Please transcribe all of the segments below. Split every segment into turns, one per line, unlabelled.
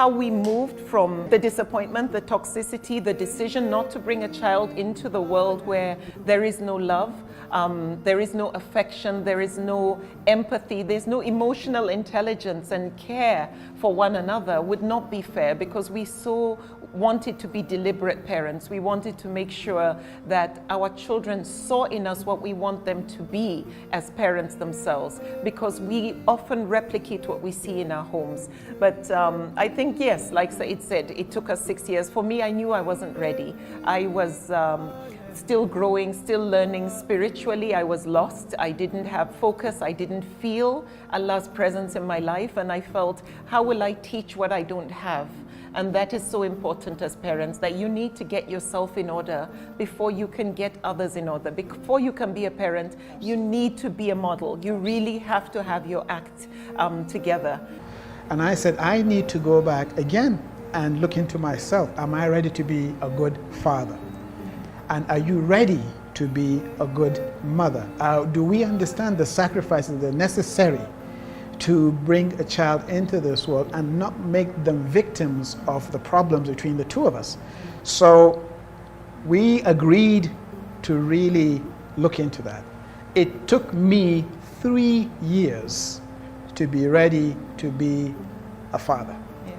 how we moved from the disappointment, the toxicity, the decision not to bring a child into the world where there is no love, there is no affection, there is no empathy, there's no emotional intelligence and care for one another would not be fair, because we so wanted to be deliberate parents. We wanted to make sure that our children saw in us what we want them to be as parents themselves, because we often replicate what we see in our homes. But I think, yes, like Said said, it took us 6 years. For me, I knew I wasn't ready. I was still growing, still learning spiritually. I was lost. I didn't have focus. I didn't feel Allah's presence in my life. And I felt, how will I teach what I don't have? And that is so important as parents, that you need to get yourself in order before you can get others in order. Before you can be a parent, you need to be a model. You really have to have your act together.
And I said, I need to go back again and look into myself. Am I ready to be a good father? And are you ready to be a good mother? Do we understand the sacrifices that are necessary to bring a child into this world and not make them victims of the problems between the two of us? So we agreed to really look into that. It took me 3 years to be ready to be a father.
Yeah.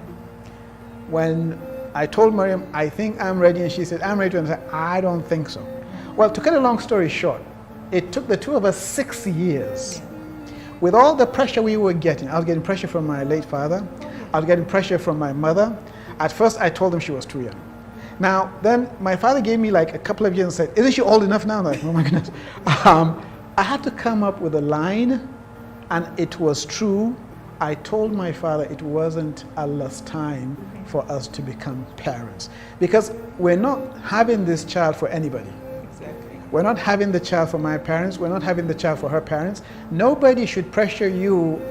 When I told Mariam, I think I'm ready, and she said, I'm ready, and I said, I don't think so. Well, to cut a long story short, it took the two of us 6 years.
Yeah.
With all the pressure we were getting, I was getting pressure from my late father, I was getting pressure from my mother. At first, I told them she was too young. Now, then my father gave me like a couple of years and said, isn't she old enough now? I'm like, oh my goodness. I had to come up with a line, and it was true. I told my father it wasn't Allah's time for us to become parents, because we're not having this child for anybody.
Exactly.
We're not having the child for my parents. We're not having the child for her parents. Nobody should pressure you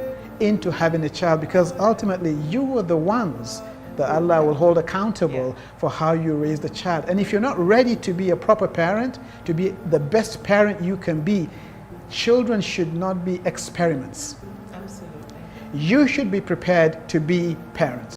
into having a child, because ultimately you are the ones that Allah will hold accountable for how you raise the child. And if you're not ready to be a proper parent, to be the best parent you can be, children should not be experiments.
Absolutely.
You should be prepared to be parents.